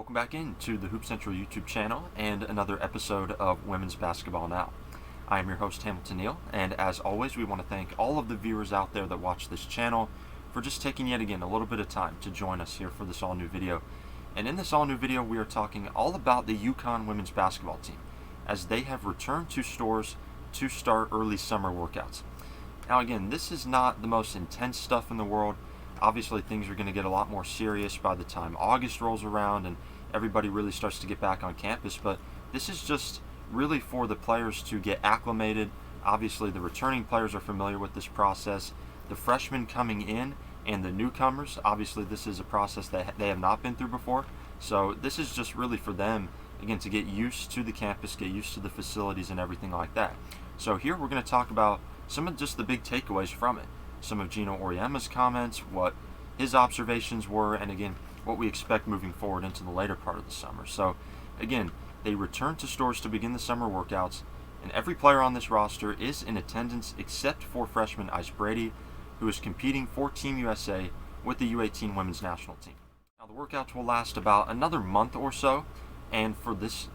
Welcome back into the Hoop Central YouTube channel and another episode of Women's Basketball Now. I am your host, Hamilton Neal, and as always, we want to thank all of the viewers out there that watch this channel for just taking yet again a little bit of time to join us here for this all-new video. And in this all-new video, we are talking all about the UConn women's basketball team, as they have returned to stores to start early summer workouts. Now again, this is not the most intense stuff in the world. Obviously, things are going to get a lot more serious by the time August rolls around and everybody really starts to get back on campus, but this is just really for the players to get acclimated. Obviously, the returning players are familiar with this process. The freshmen coming in and the newcomers, obviously this is a process that they have not been through before, so this is just really for them, again, to get used to the campus, get used to the facilities and everything like that. So here we're going to talk about some of just the big takeaways from it. Some of Geno Auriemma's comments, what his observations were, and again, what we expect moving forward into the later part of the summer. So again, they return to stores to begin the summer workouts, and every player on this roster is in attendance except for freshman Ice Brady, who is competing for Team USA with the U18 women's national team. Now the workouts will last about another month or so, and for this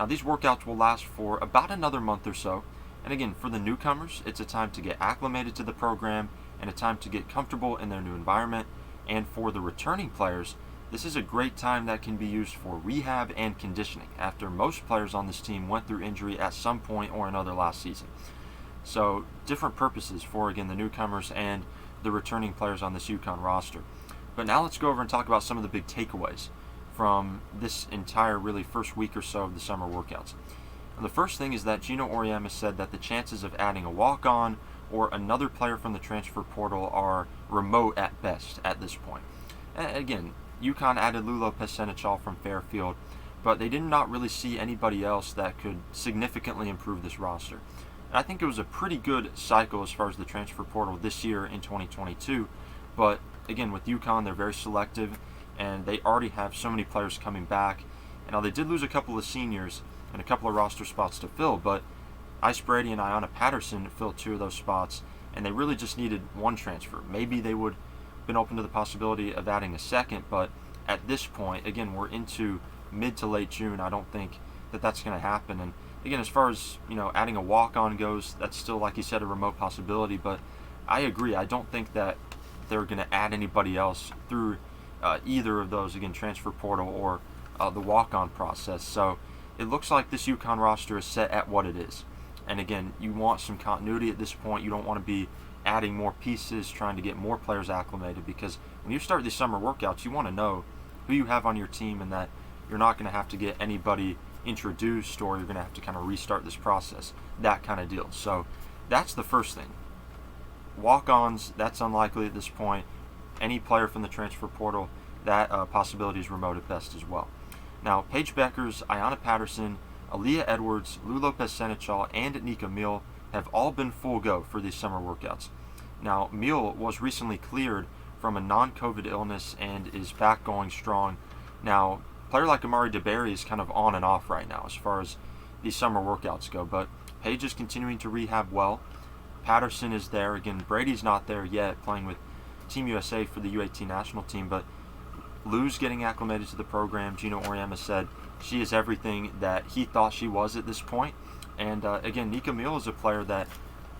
these workouts will last for about another month or so. And again, for the newcomers, it's a time to get acclimated to the program and a time to get comfortable in their new environment. And for the returning players, this is a great time that can be used for rehab and conditioning, after most players on this team went through injury at some point or another last season. So different purposes for, again, the newcomers and the returning players on this UConn roster. But now let's go over and talk about some of the big takeaways from this entire really first week or so of the summer workouts. And the first thing is that Geno Auriemma said that the chances of adding a walk-on or another player from the transfer portal are remote at best at this point. And again, UConn added Lopez-Senechal from Fairfield, but they did not really see anybody else that could significantly improve this roster. And I think it was a pretty good cycle as far as the transfer portal this year in 2022, but again, with UConn, they're very selective, and they already have so many players coming back. And now they did lose a couple of seniors and a couple of roster spots to fill, but Ice Brady and Ayanna Patterson filled two of those spots, and they really just needed one transfer. Maybe they would have been open to the possibility of adding a second, but at this point, again, we're into mid to late June. I don't think that that's going to happen. And again, as far as, adding a walk-on goes, that's still, like you said, a remote possibility, but I agree. I don't think that they're going to add anybody else through either of those, again, transfer portal or the walk-on process. So it looks like this UConn roster is set at what it is. And again, you want some continuity at this point. You don't want to be adding more pieces, trying to get more players acclimated, because when you start these summer workouts, you want to know who you have on your team and that you're not going to have to get anybody introduced or you're going to have to kind of restart this process, that kind of deal. So that's the first thing. Walk-ons, that's unlikely at this point. Any player from the transfer portal, that possibility is remote at best as well. Now, Paige Bueckers, Ayanna Patterson, Aaliyah Edwards, Lopez-Senechal, and Nika Muhl have all been full go for these summer workouts. Now, Muhl was recently cleared from a non-COVID illness and is back going strong. Now, a player like Amari DeBerry is kind of on and off right now as far as these summer workouts go, but Paige is continuing to rehab well. Patterson is there. Again, Brady's not there yet, playing with Team USA for the U18 national team, but Lou's getting acclimated to the program. Geno Auriemma said she is everything that he thought she was at this point. And again, Nika Muhl is a player that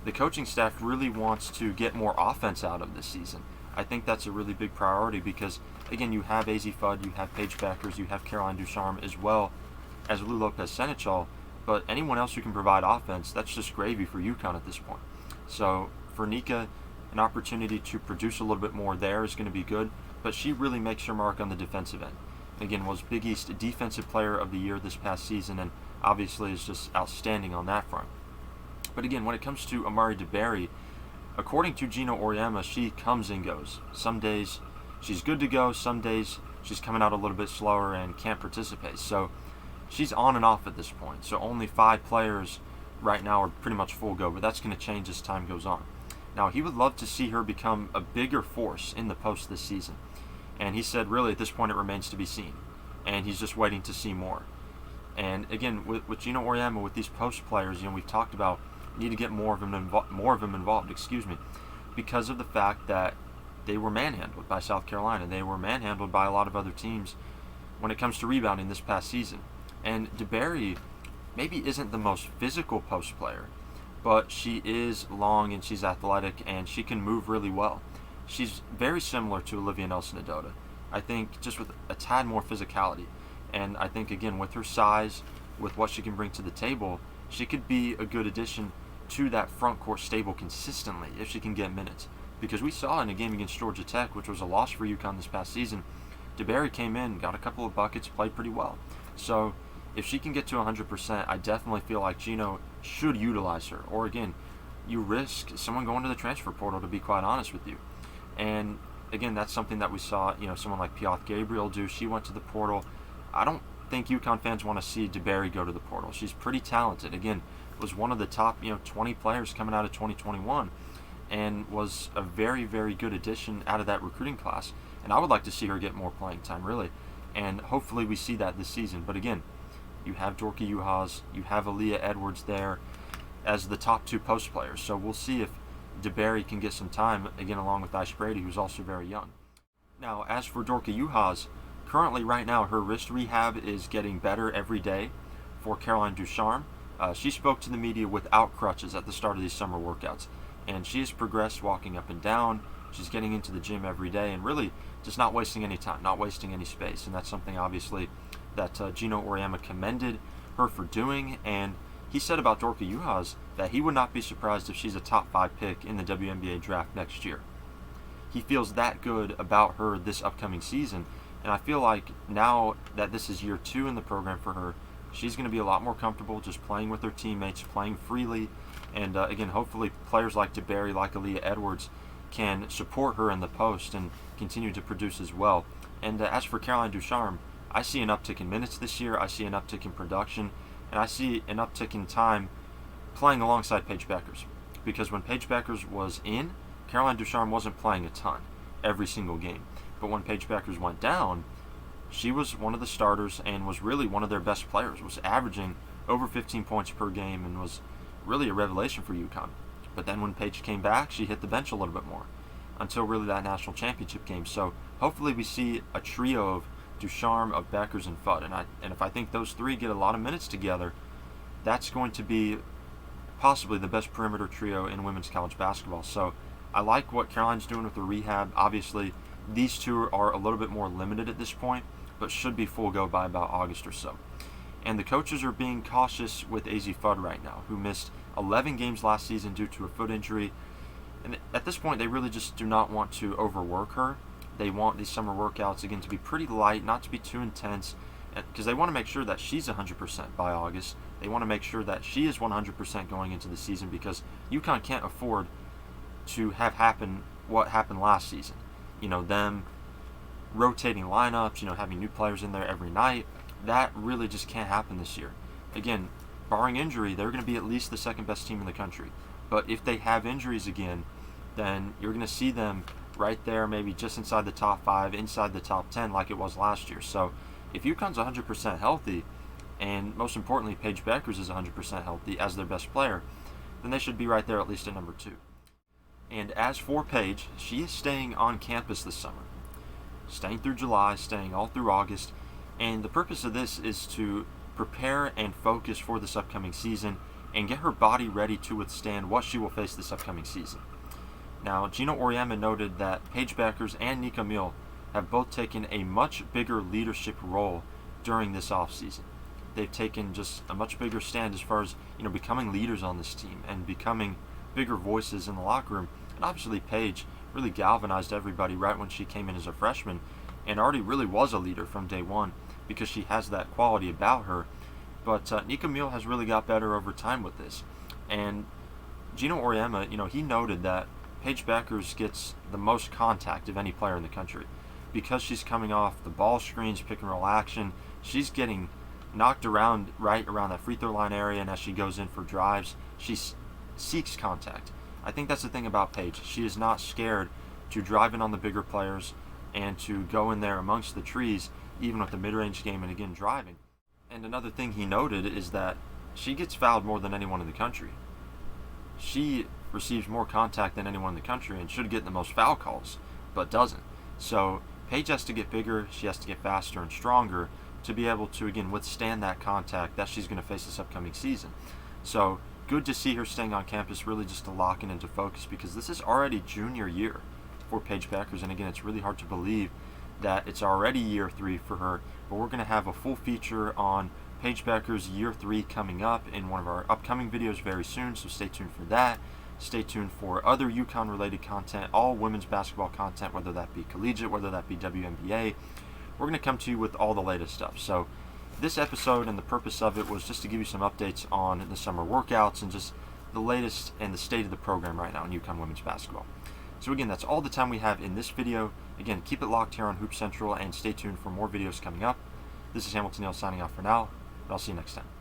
the coaching staff really wants to get more offense out of this season. I think that's a really big priority because, again, you have Azzi Fudd, you have Paige Bueckers, you have Caroline Ducharme as well as Lopez-Senechal, but anyone else who can provide offense, that's just gravy for UConn at this point. So for Nika, an opportunity to produce a little bit more there is going to be good, but she really makes her mark on the defensive end. Again, was Big East Defensive Player of the Year this past season, and obviously is just outstanding on that front. But again, when it comes to Amari DeBerry, according to Geno Auriemma, she comes and goes. Some days she's good to go, some days she's coming out a little bit slower and can't participate. So she's on and off at this point. So only 5 players right now are pretty much full go, but that's going to change as time goes on. Now, he would love to see her become a bigger force in the post this season. And he said, really, at this point, it remains to be seen. And he's just waiting to see more. And again, with Geno Auriemma, with these post players, we've talked about need to get more of them involved, because of the fact that they were manhandled by South Carolina. They were manhandled by a lot of other teams when it comes to rebounding this past season. And DeBerry maybe isn't the most physical post player, but she is long and she's athletic and she can move really well. She's very similar to Olivia Nelson-Ododa. I think just with a tad more physicality. And I think, again, with her size, with what she can bring to the table, she could be a good addition to that front court stable consistently if she can get minutes. Because we saw in a game against Georgia Tech, which was a loss for UConn this past season, DeBerry came in, got a couple of buckets, played pretty well. So if she can get to 100%, I definitely feel like Geno should utilize her. Or again, you risk someone going to the transfer portal, to be quite honest with you. And again, that's something that we saw, someone like Piotr Gabriel do. She went to the portal. I don't think UConn fans want to see DeBerry go to the portal. She's pretty talented. Again, was one of the top 20 players coming out of 2021 and was a very, very good addition out of that recruiting class. And I would like to see her get more playing time, really. And hopefully we see that this season. But again, you have Dorka Juhasz, you have Aaliyah Edwards there as the top two post players. So we'll see if DeBerry can get some time, again, along with Ice Brady, who's also very young. Now, as for Dorka Juhasz, currently right now her wrist rehab is getting better every day for Caroline Ducharme. She spoke to the media without crutches at the start of these summer workouts, and she has progressed walking up and down. She's getting into the gym every day and really just not wasting any time, not wasting any space, and that's something obviously that Geno Auriemma commended her for doing. And he said about Dorka Juhasz that he would not be surprised if she's a top 5 pick in the WNBA draft next year. He feels that good about her this upcoming season, and I feel like now that this is year 2 in the program for her, she's going to be a lot more comfortable just playing with her teammates, playing freely, and again, hopefully players like DeBerry, like Aaliyah Edwards, can support her in the post and continue to produce as well. And as for Caroline Ducharme, I see an uptick in minutes this year, I see an uptick in production, and I see an uptick in time playing alongside Paige Bueckers. Because when Paige Bueckers was in, Caroline Ducharme wasn't playing a ton every single game. But when Paige Bueckers went down, she was one of the starters and was really one of their best players, was averaging over 15 points per game and was really a revelation for UConn. But then when Paige came back, she hit the bench a little bit more until really that national championship game. So hopefully we see a trio of Ducharme, of Bueckers, and Fudd. And if I think those three get a lot of minutes together, that's going to be possibly the best perimeter trio in women's college basketball. So I like what Caroline's doing with the rehab. Obviously, these two are a little bit more limited at this point, but should be full go by about August or so. And the coaches are being cautious with Azzi Fudd right now, who missed 11 games last season due to a foot injury. And at this point, they really just do not want to overwork her. They want these summer workouts, again, to be pretty light, not to be too intense, because they want to make sure that she's 100% by August. They want to make sure that she is 100% going into the season, because UConn can't afford to have happen what happened last season. Them rotating lineups, having new players in there every night. That really just can't happen this year. Again, barring injury, they're going to be at least the second best team in the country. But if they have injuries again, then you're going to see them right there, maybe just inside the top 5, inside the top 10 like it was last year. So if UConn's 100% healthy, and most importantly, Paige Bueckers is 100% healthy as their best player, then they should be right there at least at number 2. And as for Paige, she is staying on campus this summer. Staying through July, staying all through August. And the purpose of this is to prepare and focus for this upcoming season and get her body ready to withstand what she will face this upcoming season. Now, Geno Auriemma noted that Paige Bueckers and Nika Muhl have both taken a much bigger leadership role during this offseason. They've taken just a much bigger stand as far as, becoming leaders on this team and becoming bigger voices in the locker room. And obviously Paige really galvanized everybody right when she came in as a freshman and already really was a leader from day one because she has that quality about her. But Nika Muhl has really got better over time with this. And Geno Auriemma, he noted that Paige Bueckers gets the most contact of any player in the country. Because she's coming off the ball screens, pick and roll action, she's getting knocked around right around that free throw line area, and as she goes in for drives, she seeks contact. I think that's the thing about Paige. She is not scared to drive in on the bigger players and to go in there amongst the trees, even with the mid-range game and again driving. And another thing he noted is that she gets fouled more than anyone in the country. She receives more contact than anyone in the country and should get the most foul calls. but doesn't. So Paige has to get bigger, she has to get faster and stronger to be able to, again, withstand that contact that she's going to face this upcoming season. So good to see her staying on campus, really just to lock in into focus, because this is already junior year for Paige Bueckers, and again, it's really hard to believe that it's already year 3 for her, but we're going to have a full feature on Paige Bueckers year 3 coming up in one of our upcoming videos very soon, so stay tuned for that. Stay tuned for other UConn related content, all women's basketball content, whether that be collegiate, whether that be WNBA. We're going to come to you with all the latest stuff. So this episode and the purpose of it was just to give you some updates on the summer workouts and just the latest and the state of the program right now in UConn women's basketball. So again, that's all the time we have in this video. Again, keep it locked here on Hoop Central and stay tuned for more videos coming up. This is Hamilton Neal signing off for now, but I'll see you next time.